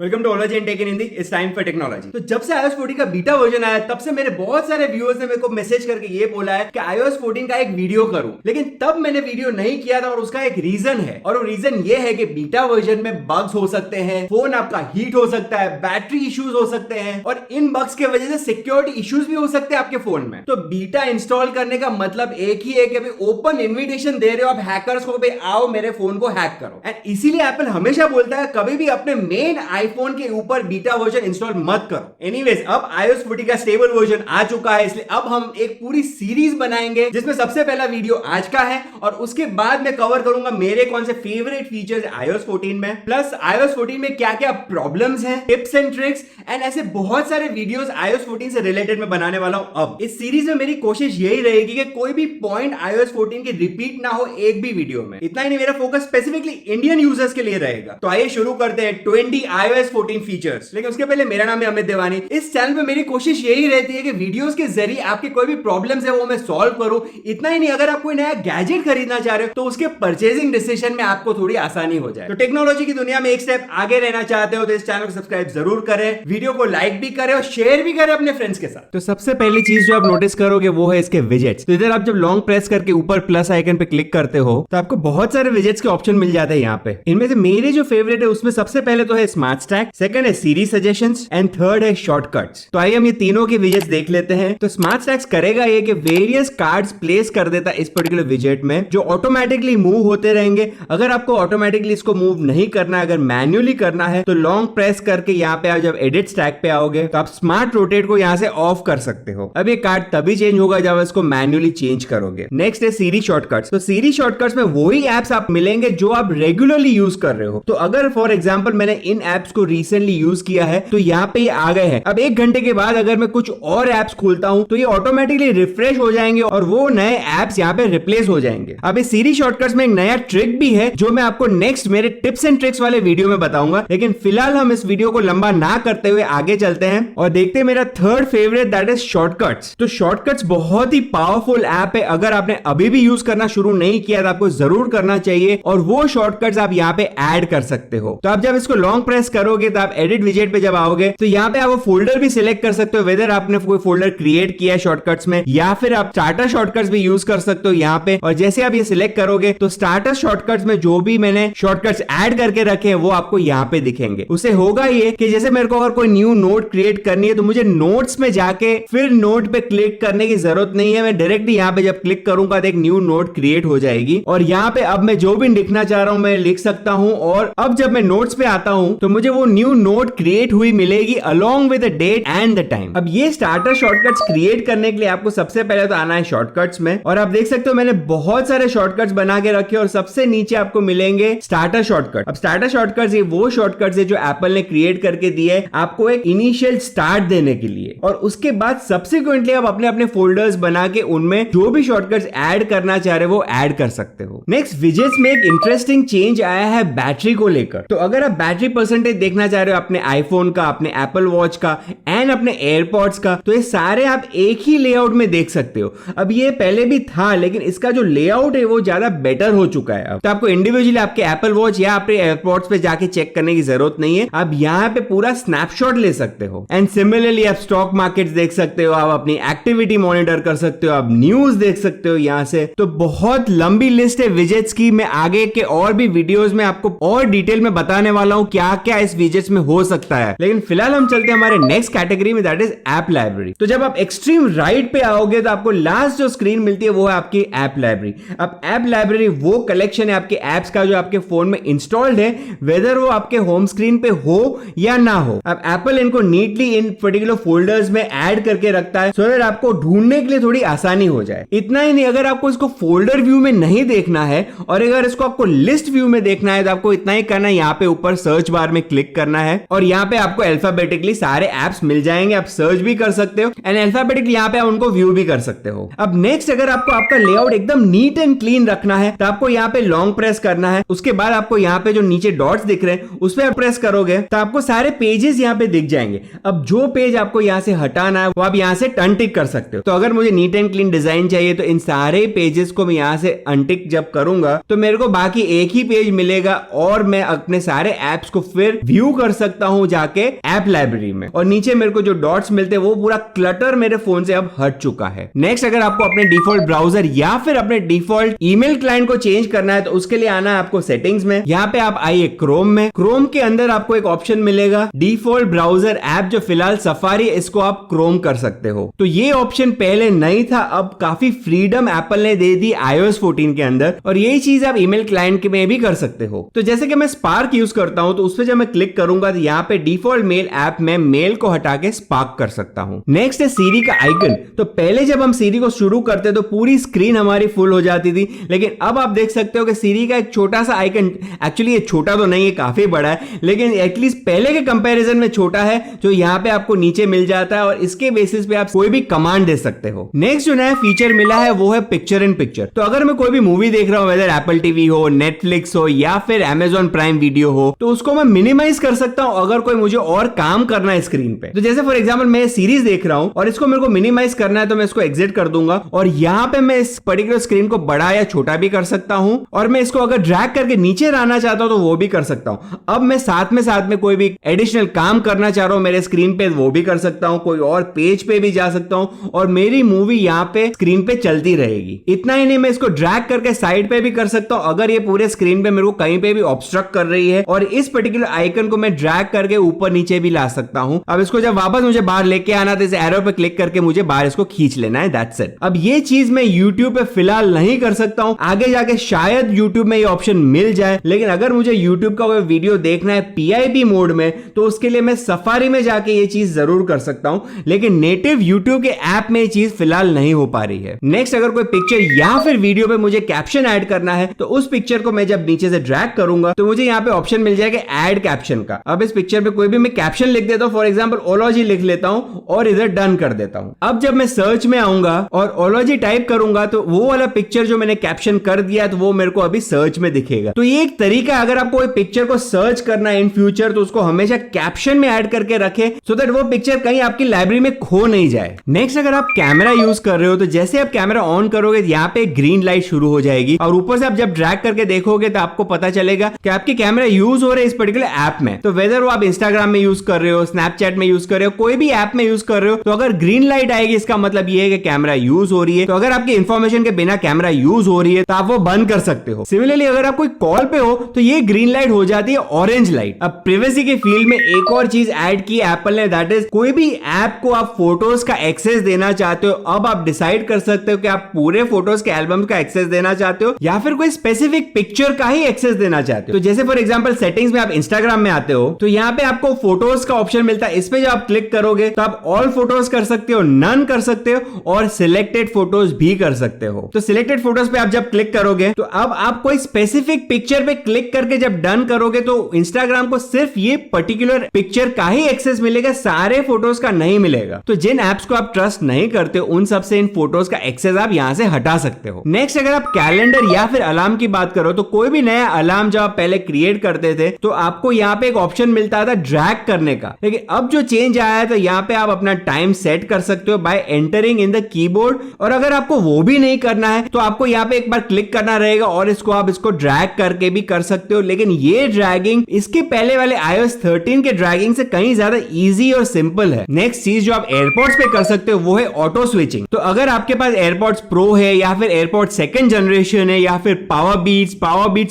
Welcome to OlogynTech in Hindi. It's time for technology. तो जब से iOS 14 का बीटा वर्जन आया तब से मेरे बहुत सारे व्यूअर्स ने मेरे को मैसेज करके ये बोला है कि iOS 14 का एक वीडियो करूं, लेकिन तब मैंने वीडियो नहीं किया था और उसका एक रीजन है, और वो रीजन ये है कि बीटा वर्जन में बग्स हो सकते हैं, फोन आपका हीट हो सकता है, बैटरी इश्यूज हो सकते हैं, और इन बग्स के वजह से सिक्योरिटी इश्यूज भी हो सकते हैं आपके फोन में। तो बीटा इंस्टॉल करने का मतलब एक ही है कि भाई ओपन इन्विटेशन दे रहे हो आप हैकर्स को, भाई आओ मेरे फोन को हैक करो। एंड इसीलिए एप्पल हमेशा बोलता है कभी भी अपने मेन आईफोन के ऊपर बीटा वर्जन इंस्टॉल मत करो। एनीवेज, अब iOS 14 का स्टेबल वर्जन आ चुका है, इसलिए अब हम एक पूरी सीरीज बनाएंगे जिसमें सबसे पहला वीडियो आज का है, और उसके बाद मैं कवर करूंगा मेरे कौन से फेवरेट फीचर्स iOS 14 में, प्लस iOS 14 में क्या क्या प्रॉब्लम्स हैं, टिप्स एंड ट्रिक्स, एंड ऐसे बहुत सारे वीडियोस iOS 14 से रिलेटेड मैं बनाने वाला हूं। अब इस सीरीज में मेरी कोशिश यही रहेगी कि कोई भी पॉइंट iOS 14 की रिपीट ना हो एक भी वीडियो में। इतना ही नहीं, मेरा फोकस स्पेसिफिकली इंडियन यूजर्स के लिए रहेगा। तो आइए शुरू करते हैं 20 iOS 14 फीचर्स। लेकिन उसके पहले मेरा नाम है अमित देवानी। इस चैनल पे मेरी कोशिश यही रहती है कि वीडियोस के जरिए आपके कोई भी प्रॉब्लम्स है वो मैं सॉल्व करूं। इतना ही नहीं, अगर आप कोई नया गैजेट खरीदना चाह रहे हो तो उसके परचेजिंग डिसीजन में आपको थोड़ी आसानी हो जाए। तो टेक्नोलॉजी की दुनिया में एक स्टेप आगे रहना चाहते हो तो इस चैनल को सब्सक्राइब जरूर करें, वीडियो को लाइक भी करें और शेयर भी करें अपने फ्रेंड्स के साथ। तो सबसे पहली चीज जो आप नोटिस करोगे वो है इसके विजेट्स। तो इधर आप जब लॉन्ग प्रेस करके ऊपर प्लस आइकन पे क्लिक करते हो तो आपको बहुत सारे विजेट्स के ऑप्शन मिल जाते हैं यहाँ पे। इनमें से मेरे जो फेवरेट है उसमें सबसे पहले तो है स्मार्ट स्टैक, सेकंड है सीरी सजेशंस एंड थर्ड है शॉर्टकट्स। तो आइए हम ये तीनों के विजेट्स देख लेते हैं। तो स्मार्ट स्टैक्स करेगा ये कि वेरियस कार्ड्स प्लेस कर देता है इस पर्टिकुलर विजेट में, जो ऑटोमेटिकली मूव होते रहेंगे। अगर आपको ऑटोमेटिकली इसको मूव नहीं करना है, अगर मैन्युअली करना है, तो लॉन्ग प्रेस करके यहाँ पे आप जब एडिट स्टैक पे आओगे तो आप स्मार्ट रोटेट को यहाँ से ऑफ कर सकते हो। अब ये कार्ड तभी चेंज होगा जब इसको मैन्युअली चेंज करोगे। नेक्स्ट है सीरी शॉर्टकट्स। तो सीरी शॉर्टकट्स में वही एप्स आप मिलेंगे जो आप रेगुलरली यूज कर रहे हो। तो अगर फॉर एग्जांपल मैंने इन एप्स को रिसेंटली यूज किया है तो यहाँ पे ये आ गए हैं। अब 1 घंटे के बाद अगर मैं कुछ और एप्स खोलता हूं तो ये ऑटोमेटिकली रिफ्रेश हो जाएंगे और वो नए एप्स यहाँ पे रिप्लेस हो जाएंगे। अब इस सीरी शॉर्टकट्स में एक नया ट्रिक भी है जो मैं आपको नेक्स्ट मेरे टिप्स एंड ट्रिक्स वाले वीडियो में बताऊंगा, लेकिन फिलहाल हम इस वीडियो को लंबा ना करते हुए आगे चलते हैं और देखते हैं मेरा third favourite, that is shortcuts. तो शॉर्टकट्स बहुत ही पावरफुल ऐप है। अगर आपने अभी भी यूज करना शुरू नहीं किया तो आपको जरूर करना चाहिए, और वो शॉर्टकट्स आप यहाँ पे ऐड कर सकते हो। तो आप जब इसको लॉन्ग प्रेस करोगे तो आप एडिट विजेट पे जब आओगे तो यहाँ पे आप वो फोल्डर भी सिलेक्ट कर सकते हो, वेदर आपने कोई फोल्डर क्रिएट किया है शॉर्टकट्स में, या फिर आप स्टार्टर शॉर्टकट्स भी यूज कर सकते हो यहाँ पे। और जैसे आप ये सिलेक्ट करोगे तो स्टार्टर शॉर्टकट्स में जो भी मैंने शॉर्टकट्स ऐड करके रखे हैं वो आपको यहाँ पे दिखेंगे। उससे होगा ये कि जैसे मेरे को अगर कोई न्यू नोट क्रिएट करनी है तो मुझे नोट्स में जाके फिर नोट पे क्लिक करने की जरूरत नहीं है। मैं डायरेक्टली यहाँ पे जब क्लिक करूंगा तो एक न्यू नोट क्रिएट हो जाएगी, और यहाँ पे अब मैं जो भी लिखना चाह रहा हूं मैं लिख सकता हूं। और अब जब मैं नोट्स पे आता हूं तो मुझे वो न्यू नोट क्रिएट हुई मिलेगी along with the date and the time. अब ये स्टार्टर शॉर्टकट्स क्रिएट करने के लिए आपको सबसे पहले तो आना है शॉर्टकट्स में, और आप देख सकते हो मैंने बहुत सारे शॉर्टकट्स बना के रखे और सबसे नीचे आपको मिलेंगे स्टार्टर शॉर्टकट। अब स्टार्टर शॉर्टकट्स ये वो शॉर्टकट्स है जो एप्पल ने क्रिएट करके दिए है आपको एक इनिशियल स्टार्ट देने के लिए, और उसके बाद सब्सिक्वेंटली आप अपने अपने फोल्डर्स बना के उनमें जो भी शॉर्टकट्स ऐड करना चाह रहे हो वो ऐड कर सकते हो। नेक्स्ट विजेट्स में एक इंटरेस्टिंग चेंज आया है बैटरी को लेकर। तो अगर आप बैटरी परसेंटेज देखना चाह रहे हो अपने आईफोन का, अपने एप्पल वॉच का एंड अपने एयरपॉड्स का, तो ये सारे आप एक ही लेआउट में देख सकते हो। अब ये पहले भी था लेकिन इसका जो लेआउट है वो ज्यादा बेटर हो चुका है। अब तो आपको इंडिविजुअली आपके एप्पल वॉच या अपने एयरपॉड्स पे जाके चेक करने की जरूरत नहीं है, आप यहाँ पे पूरा स्नैपशॉट ले सकते हो। एंड सिमिलरली आप स्टॉक मार्केट्स देख सकते हो, आप अपनी एक्टिविटी मॉनिटर कर सकते हो, आप न्यूज देख सकते हो यहाँ से। तो बहुत लंबी लिस्ट है विजेट्स की। मैं आगे के और भी वीडियोस में आपको और डिटेल में बताने वाला हूँ क्या क्या इस विजेट्स में हो सकता है, लेकिन फिलहाल हम चलते हैं हमारे नेक्स्ट कैटेगरी में, दैट इज ऐप लाइब्रेरी। तो जब आप एक्सट्रीम राइट पे आओगे तो आपको लास्ट जो स्क्रीन मिलती है वो है आपकी ऐप लाइब्रेरी। अब ऐप लाइब्रेरी वो कलेक्शन है आपके एप्स का जो आपके फोन में इंस्टॉल्ड है, वेदर वो आपके होम स्क्रीन पे हो या ना हो। अब एप्पल इनको नीटली इन पर्टिकुलर फोल्डर्स में ऐड करके रखता है सो दैट आपको ढूंढने के लिए थोड़ी आसानी हो जाए। इतना ही नहीं, अगर आपको इसको फोल्डर व्यू में नहीं देखना है और अगर इसको आपको लिस्ट व्यू में देखना है तो आपको इतना ही करना है, यहाँ पे ऊपर सर्च बार में क्लिक करना है और यहाँ पे आपको अल्फाबेटिकली सारे एप्स मिल मिल जाएंगे, आप सर्च भी कर सकते हो एंड अल्फाबेटिकली यहाँ पे आप उनको व्यू भी कर सकते हो। अब नेक्स्ट अगर आपको आपका लेआउट एकदम नीट एंड क्लीन रखना है तो आपको यहाँ पे लॉन्ग प्रेस करना है। उसके बाद आपको यहाँ पे जो नीचे डॉट्स दिख रहे हैं उस पर प्रेस करोगे तो आपको सारे पेजेस यहाँ पे दिख जाएंगे। अब जो पेज आपको यहाँ से हटाना है वो आप यहाँ से अनटिक कर सकते हो। तो अगर मुझे नीट एंड क्लीन डिजाइन चाहिए तो इन सारे पेजेस को मैं यहाँ से अनटिक जब करूंगा तो मेरे को बाकी एक ही पेज मिलेगा और मैं अपने सारे एप्स को फिर व्यू कर सकता हूं जाके ऐप लाइब्रेरी में। और नीचे मेरे को जो डॉट्स मिलते हैं वो पूरा क्लटर मेरे फोन से अब हट चुका है। नेक्स्ट अगर आपको अपने डिफॉल्ट ब्राउजर या फिर अपने डिफॉल्ट ईमेल क्लाइंट को चेंज करना है तो उसके लिए आना है आपको सेटिंग्स में। यहाँ पे आप आइए क्रोम में। क्रोम के अंदर आपको एक ऑप्शन मिलेगा डिफॉल्ट ब्राउजर ऐप, जो फिलहाल सफारी, इसको आप क्रोम कर सकते हो। तो ये ऑप्शन पहले नहीं था, अब काफी फ्रीडम एप्पल ने दे दी iOS 14 के अंदर और यही चीज आप ईमेल क्लाइंट में भी कर सकते हो। तो जैसे कि मैं स्पार्क यूज करता हूं तो उस पर जब मैं क्लिक करूंगा तो यहाँ पे डिफॉल्ट मेल ऐप में मेल को हटा के स्पार्क कर सकता हूं। नेक्स्ट है सीरी का आइकन। तो पहले जब हम सीरी को शुरू करते तो पूरी स्क्रीन हमारी फुल हो जाती थी, लेकिन अब आप देख सकते हो कि सीरी का एक छोटा सा आइकन, एक्चुअली ये छोटा तो नहीं है, काफी बड़ा है, लेकिन एटलीस्ट पहले के कंपैरिजन में छोटा है, जो यहाँ पे आपको नीचे मिल जाता है और इसके बेसिस पे आप कोई भी कमांड दे सकते हो। नेक्स्ट जो नया फीचर मिला है वो है पिक्चर इन पिक्चर। तो अगर मैं कोई भी मूवी देख रहा हूं, वेदर एप्पल टीवी हो, नेटफ्लिक्स हो या फिर अमेजॉन प्राइम वीडियो हो, तो उसको मैं मिनिमाइज कर सकता हूं अगर कोई मुझे और काम करना है स्क्रीन पे। तो जैसे फॉर एग्जांपल मैं सीरीज देख रहा हूं और इसको मेरे को मिनिमाइज करना है तो मैं इसको एग्जिट कर दूंगा और यहां पे मैं इस पर्टिकुलर स्क्रीन को बड़ा या छोटा भी कर सकता हूं और मैं इसको अगर ड्रैग करके नीचे लाना चाहता हूं तो वो भी कर सकता हूं। अब मैं साथ में कोई भी एडिशनल काम करना चाह रहा हूं मेरे स्क्रीन पे, वो भी कर सकता हूं, कोई और पेज पे भी जा सकता हूं और मेरी मूवी यहां पे स्क्रीन पे चलती रहेगी। इतना ही नहीं, मैं इसको ड्रैग करके साइड पे भी कर सकता हूं अगर ये पूरे स्क्रीन पे मेरे को कहीं पे भी ऑब्स्ट्रक्ट कर रही है, और इस पर्टिकुलर आइकन को मैं ड्रैग करके ऊपर नीचे भी ला सकता हूं। अब इसको जब वापस मुझे बाहर लेके आना तो इस एरो पे क्लिक करके मुझे बाहर इसको खींच लेना है, दैट्स इट। अब ये चीज मैं YouTube पे फिलहाल नहीं कर सकता हूं, आगे जाके शायद YouTube में ये ऑप्शन मिल जाए, लेकिन अगर मुझे YouTube का कोई वीडियो देखना है PIP मोड में तो उसके लिए मैं सफारी में जाके ये चीज जरूर कर सकता हूं, लेकिन नेटिव YouTube के ऐप में ये चीज फिलहाल नहीं हो पा रही है। नेक्स्ट अगर कोई पिक्चर या फिर वीडियो पे मुझे कैप्शन ऐड करना है तो उस पिक्चर को मैं जब नीचे से ड्रैग करूंगा तो मुझे यहाँ पे ऑप्शन मिल जाएगा ऐड कैप्शन का। अब इस पिक्चर पे कोई भी मैं कैप्शन लिख देता हूं, फॉर एग्जांपल ओलॉजी लिख लेता हूं और इधर डन कर देता हूं। अब जब मैं सर्च में आऊंगा और ओलॉजी टाइप करूंगा तो वो वाला पिक्चर जो मैंने कैप्शन कर दिया तो वो मेरे को अभी सर्च में दिखेगा। तो ये एक तरीका है, अगर आपको कोई पिक्चर को सर्च करना है इन फ्यूचर तो उसको हमेशा कैप्शन में ऐड करके रखे सो दैट वो पिक्चर कहीं आपकी लाइब्रेरी में खो नहीं जाए। नेक्स्ट अगर आप कैमरा यूज कर रहे हो तो जैसे आप कैमरा ऑन करोगे यहाँ पे ग्रीन लाइट शुरू हो जाएगी और ऊपर से आप जब ड्रैग करके देखोगे तो आपको पता चलेगा कि आपके कैमरा यूज हो रहे हैं इस पर्टिकुलर ऐप में। तो वेदर वो आप इंस्टाग्राम में यूज कर रहे हो, स्नैपचैट में यूज कर रहे हो, कोई भी ऐप में यूज कर रहे हो, तो अगर ग्रीन लाइट आएगी इसका मतलब ये है कि कैमरा यूज हो रही है। तो अगर आपकी इंफॉर्मेशन के बिना कैमरा यूज हो रही है तो आप वो बंद कर सकते हो। सिमिलरली अगर आप कोई कॉल पे हो तो ये ग्रीन लाइट हो जाती है ऑरेंज लाइट। अब प्राइवेसी के फील्ड में एक और चीज ऐड की एप्पल ने, दैट इज कोई भी ऐप को आप फोटोज का एक्सेस देना चाहते हो, अब आप डिसाइड कर सकते हो कि आप पूरे फोटोज के एल्बम का एक्सेस देना चाहते हो या फिर कोई स्पेसिफिक पिक्चर का ही एक्सेस देना चाहते हो। तो जैसे फॉर एग्जांपल सेटिंग्स में आप इंस्टाग्राम में आते हो तो यहाँ पे आपको फोटोज का ऑप्शन मिलता है, इस पे जब आप क्लिक करोगे तो आप ऑल फोटोज कर सकते हो, नन कर सकते हो और सिलेक्टेड फोटोज भी कर सकते हो। तो सिलेक्टेड फोटोज पे आप जब क्लिक करोगे तो अब आप कोई स्पेसिफिक पिक्चर पे क्लिक करके जब डन करोगे तो इंस्टाग्राम को सिर्फ ये पर्टिकुलर पिक्चर का ही एक्सेस मिलेगा, सारे फोटोज का नहीं मिलेगा। तो जिन एप्स को आप ट्रस्ट नहीं करते उन सब से इन फोटोज का एक्सेस आप यहां से हटा सकते हो। नेक्स्ट अगर आप कैलेंडर या फिर अलार्म की बात करो तो कोई भी नया अलार्म जब आप पहले क्रिएट करते थे तो आपको यहाँ पे एक ऑप्शन मिलता था ड्रैग करने का, लेकिन अब जो चेंज आया है तो यहाँ पे आप अपना टाइम सेट कर सकते हो bye entering in the keyboard. और अगर आपको वो भी नहीं करना है तो आपको यहाँ पे एक बार क्लिक करना रहेगा और इसको आप इसको ड्रैग करके भी कर सकते हो, लेकिन ये ड्रैगिंग इसके पहले वाले iOS 13 के ड्रैगिंग से कहीं ज्यादा इजी और सिंपल है। नेक्स्ट चीज जो आप एयरपोर्ट्स पे कर सकते हो वो है ऑटो स्विचिंग। तो अगर आपके पास एयरपोर्ट्स प्रो है या फिर एयरपोर्ट्स सेकंड जनरेशन है या फिर पावर बीट्स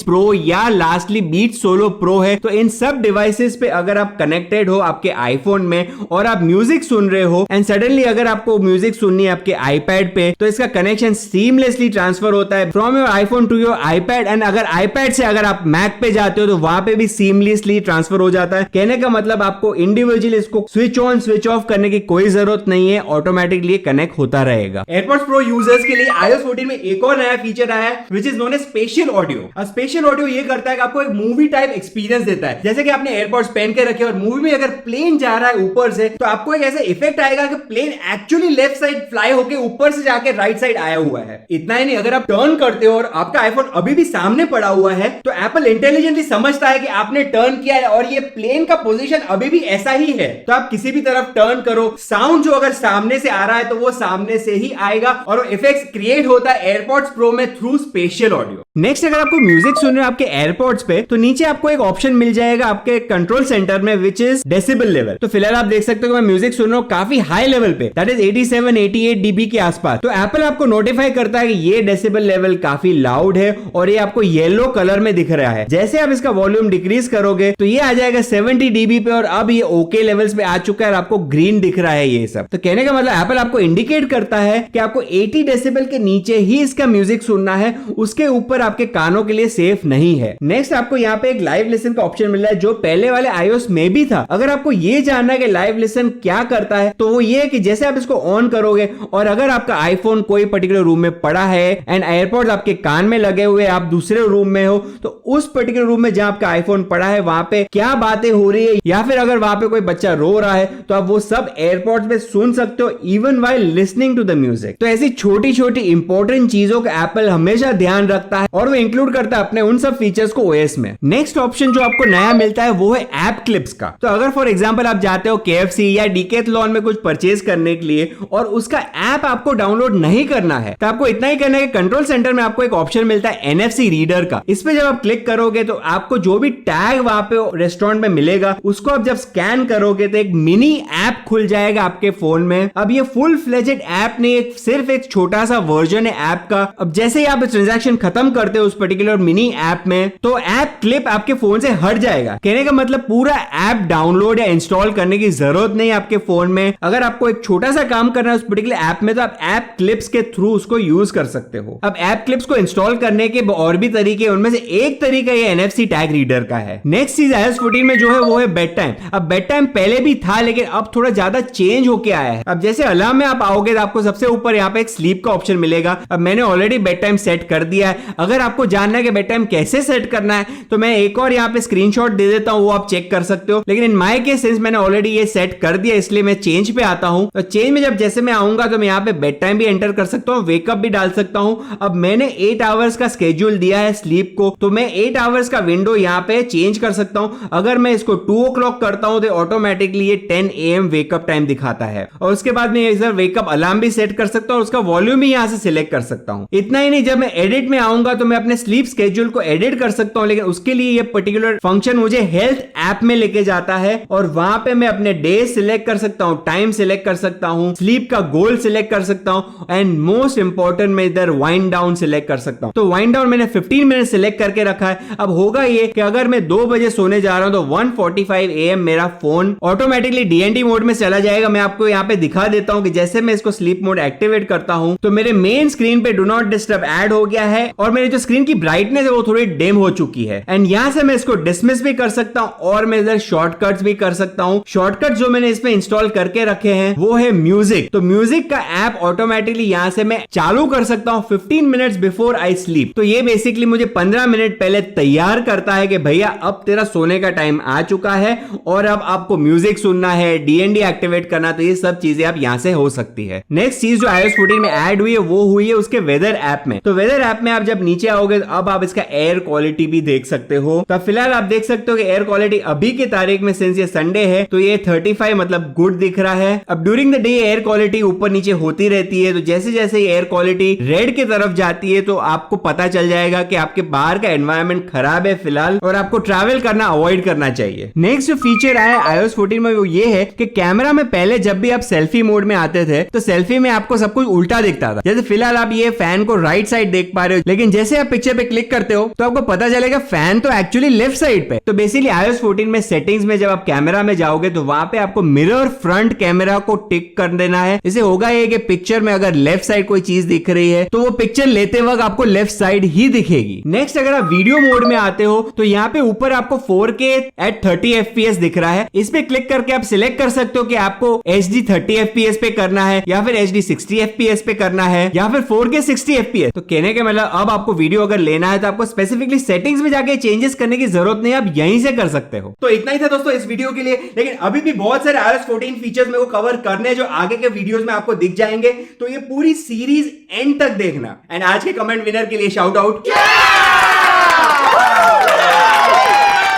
प्रो या लास्टली बीट्स सोलो प्रो है, तो इन सब डिवाइसेस पे अगर आप कनेक्टेड हो आपके आईफोन में और आप म्यूजिक सुन रहे हो एंड सडनली अगर आपको म्यूजिक सुननी है आपके आईपैड पे तो इसका कनेक्शन सीमलेसली ट्रांसफर होता है from your iPhone to your iPad, and अगर आईपैड से अगर आप मैक पे जाते हो तो वहां पे भी सीमलेसली ट्रांसफर हो जाता है। कहने का मतलब आपको इंडिविजुअली इसको स्विच ऑन स्विच ऑफ करने की कोई जरूरत नहीं है, ऑटोमेटिकली कनेक्ट होता रहेगा। एयरपोर्ट्स प्रो यूजर्स के लिए iOS 14 में एक और नया फीचर आया है which is known as spatial audio. अब स्पेशियल ऑडियो ये करता है कि आपको एक मूवी टाइप एक्सपीरियंस देता है, जैसे कि आपने एयरपोर्ट्स पहन के रखे और मूवी में अगर प्लेन जा रहा है ऊपर से, तो आपको एक ऐसा इफेक्ट आएगा कि plane actually left side fly होके ऊपर से जाके राइट साइड आया हुआ है। इतना ही नहीं, अगर आप टर्न करते हो और आपका आईफोन अभी भी सामने पड़ा हुआ है तो एप्पल इंटेलिजेंटली समझता है कि आपने टर्न किया है और ये प्लेन का पोजीशन अभी भी ऐसा ही है, तो आप किसी भी तरफ टर्न करो, साउंड जो अगर सामने से आ रहा है तो वो सामने से ही आएगा और इफेक्ट्स क्रिएट होता है एयरपॉड्स प्रो में थ्रू स्पेशियल ऑडियो। नेक्स्ट, अगर आपको म्यूजिक सुन रहे हो आपके एयरपॉड्स पे तो नीचे आपको एक ऑप्शन मिल जाएगा आपके कंट्रोल सेंटर में विच इज डेसिबल लेवल। तो फिलहाल आप देख सकते हो मैं म्यूजिक सुन रहा हूं काफी हाई लेवल पे, दैट इज 87-88 डीबी के आसपास। तो एप्पल आपको नोटिफाई करता है कि ये डेसिबल लेवल काफी लाउड है और ये आपको येलो कलर में दिख रहा है। जैसे आप इसका वॉल्यूम डिक्रीज करोगे तो ये आ जाएगा 70 डीबी पे और अब ये ओके लेवल्स पे आ चुका है और आपको ग्रीन दिख रहा है ये सब। तो कहने का मतलब एप्पल आपको इंडिकेट करता है कि आपको 80 डेसिबल के नीचे ही इसका म्यूजिक सुनना है, उसके ऊपर आपके कानों के लिए सेफ नहीं है। नेक्स्ट, आपको यहाँ पे एक लाइव लिसन का ऑप्शन मिल रहा है जो पहले वाले iOS में भी था। अगर आपको ये जानना है कि लाइव लिसन क्या करता है तो वो ये है कि जैसे आप इसको ऑन करोगे और अगर आपका आईफोन कोई पर्टिकुलर रूम में पड़ा है एंड एयरपॉड्स आपके कान में लगे हुए, आप दूसरे रूम में हो, तो उस पर्टिकुलर रूम में जहां आपका आईफोन पड़ा है वहां पे क्या बातें हो रही है या फिर अगर वहां पे कोई बच्चा रो रहा है तो आप वो सब एयरपॉड्स में सुन सकते हो even while listening to the music. तो ऐसी छोटी छोटी इंपॉर्टेंट चीजों का एप्पल हमेशा ध्यान रखता है और वो इंक्लूड करता है अपने उन सब फीचर्स को ओएस में। नेक्स्ट ऑप्शन जो आपको नया मिलता है वो है ऐप क्लिप्स का। तो अगर फॉर एग्जांपल आप जाते हो KFC या डीकैथलॉन में कुछ परचेज करने के लिए और उसका ऐप आपको डाउनलोड नहीं करना है तो आपको इतना ही करना है कि कंट्रोल सेंटर में आपको एक ऑप्शन मिलता है NFC रीडर का। इस पे जब आप क्लिक करोगे तो आपको जो भी टैग वहां पे रेस्टोरेंट में मिलेगा उसको आप जब स्कैन करोगे तो एक मिनी ऐप खुल जाएगा आपके फोन में। अब ये फुल फ्लेजेड ऐप नहीं, सिर्फ एक छोटा सा वर्जन है ऐप का। अब जैसे ही आप ट्रांजैक्शन खत्म करते हो उस पर्टिकुलर मिनी ऐप में तो ऐप क्लिप आपके फोन से हट जाएगा। कहने का मतलब पूरा ऐप डाउनलोड या इंस्टॉल करने की जरूरत नहीं आपके फोन में। अगर आपको एक छोटा सा काम करना है उस पर्टिकुलर ऐप में तो आप ऐप क्लिप्स के थ्रू उसको यूज कर सकते हो। अब ऐप क्लिप्स को इंस्टॉल करने के और भी तरीके, उनमें से एक तरीका ये NFC टैग रीडर का है। नेक्स्ट चीज iOS 14 में जो है वो है बेड टाइम। अब बेड टाइम पहले भी था लेकिन अब थोड़ा ज्यादा चेंज होके आया है। अब जैसे अलार्म में आप आओगे तो आपको सबसे ऊपर यहाँ पे एक स्लीप का ऑप्शन मिलेगा। अब मैंने ऑलरेडी बेड टाइम सेट कर दिया है। अगर आपको जानना है कि बेड टाइम कैसे सेट करना है तो मैं एक और यहाँ पे स्क्रीनशॉट दे देता हूँ, वो आप चेक कर सकते हो। लेकिन इन माय केस सिंस मैंने ऑलरेडी ये सेट कर दिया इसलिए मैं चेंज पे आता हूँ। तो चेंज में जब जैसे मैं आऊंगा तो मैं यहाँ पे बेड टाइम भी एंटर कर सकता हूँ, वेकअप भी डाल सकता हूँ। अब मैंने 8 आवर्स का स्केड्यूल दिया है स्लीप को, तो मैं 8 आवर्स का विंडो यहाँ पे चेंज कर सकता हूँ। अगर मैं इसको 2 o'clock करता हूँ तो ऑटोमेटिकली ये 10 AM वेकअप टाइम दिखाता है। और उसके बाद में इधर वेकअप अलार्म भी सेट कर सकता हूँ और उसका वॉल्यूम भी यहाँ से सिलेक्ट कर सकता हूँ। इतना ही नहीं, जब मैं एडिट में आऊंगा तो मैं अपने स्लीप स्केड्यूल को एडिट कर सकता हूँ, लेकिन उसके लिए ये पर्टिकुलर फंक्शन मुझे हेल्थ ऐप में लेके जाता है और वहां पे मैं अपने डे सिलेक्ट कर सकता हूँ, टाइम सिलेक्ट कर सकता हूँ, स्लीप का गोल सिलेक्ट कर सकता हूँ एंड मोस्ट इंपॉर्टेंट मैं इधर वाइंड डाउन सिलेक्ट कर सकता हूँ। तो वाइंड डाउन मैंने 15 मिनट सिलेक्ट करके रखा है। अब होगा ये कि अगर मैं 2 बजे सोने जा रहा हूं तो 1:45 AM मेरा फोन ऑटोमेटिकली DND मोड में चला जाएगा। मैं आपको यहाँ पे दिखा देता हूँ कि जैसे मैं इसको स्लीप मोड एक्टिवेट करता हूँ तो मेरे मेन स्क्रीन पे डू नॉट डिस्टर्ब ऐड हो गया है और मेरी जो स्क्रीन की ब्राइटनेस है वो थोड़ी डिम हो चुकी है। एंड यहाँ से मैं इसको डिसमिस भी कर सकता हूँ और मैं इधर शॉर्टकट्स भी कर सकता हूँ। शॉर्टकट जो मैंने इसमें इंस्टॉल करके रखे हैं वो है म्यूजिक। तो म्यूजिक का ऐप ऑटोमेटिकली यहाँ से मैं चालू कर सकता हूँ 15 मिनट्स बिफोर आई स्लीप। तो ये बेसिकली मुझे 15 मिनट पहले तैयार करता है कि भैया अब तेरा सोने का टाइम आ चुका है और अब आपको म्यूजिक सुनना है, DND एक्टिवेट करना, तो ये सब चीजें आप यहाँ से हो सकती है। नेक्स्ट चीज जो iOS 14 में ऐड हुई है वो हुई है उसके वेदर ऐप में। तो वेदर ऐप में आप जब नीचे आओगे तो अब आप इसका एयर क्वालिटी भी देख सकते हो। तो फिलहाल आप देख सकते हो कि एयर क्वालिटी अभी की तारीख में सिंस ये संडे है तो ये 35 मतलब गुड दिख रहा है। अब during the day air quality ऊपर नीचे होती रहती है, तो जैसे जैसे एयर क्वालिटी रेड की तरफ जाती है तो आपको पता चल जाएगा कि आपके बाहर का एनवायरनमेंट खराब है फिलहाल और आपको ट्रैवल करना अवॉइड करना चाहिए। नेक्स्ट जो फीचर आया iOS 14 में वो ये है कि कैमरा में पहले जब भी आप सेल्फी मोड में आते थे तो सेल्फी में आपको सब कुछ उल्टा दिखता था। जैसे फिलहाल आप ये फैन को राइट साइड देख पा रहे हो, लेकिन जैसे आप पिक्चर पे क्लिक करते हो तो आपको पता चलेगा फैन तो एक्चुअली लेफ्ट साइड पे। तो बेसिकली iOS 14 में सेटिंग्स में जब आप कैमरा में जाओगे तो वहां पे आपको मिरर फ्रंट कैमरा को टिक कर देना है। इसे होगा ये कि पिक्चर में अगर लेफ्ट साइड कोई चीज दिख रही है तो वो पिक्चर लेते वक्त आपको लेफ्ट साइड ही दिखेगी। नेक्स्ट अगर आप वीडियो मोड में आते हो तो यहाँ पे ऊपर आपको 4K at 30 FPS दिख रहा है। इस पे क्लिक करके आप सिलेक्ट कर सकते हो कि आपको HD 30 FPS पे करना है या फिर HD 60 FPS पे करना है या फिर 4K 60 FPS। तो कहने के मतलब अब आपको वीडियो अगर लेना है तो आपको स्पेसिफिकली सेटिंग्स में जाके चेंजेस करने की जरूरत नहीं, आप यहीं से कर सकते हो। तो इतना ही था दोस्तों इस वीडियो के लिए, लेकिन अभी भी बहुत सारे iOS 14 फीचर्स मेरे को कवर करने जो आगे के वीडियोस में आपको दिख जाएंगे, तो ये पूरी सीरीज एंड तक देखना। एंड आज के कमेंट विनर के लिए शाउट आउट।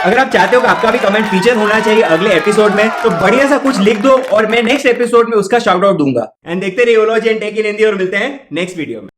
अगर आप चाहते हो कि आपका भी कमेंट फीचर होना चाहिए अगले एपिसोड में, तो बढ़िया सा कुछ लिख दो और मैं नेक्स्ट एपिसोड में उसका शाउट आउट दूंगा। एंड देखते रहिए ओलॉजी एंड टेक इन हिंदी, और मिलते हैं नेक्स्ट वीडियो में।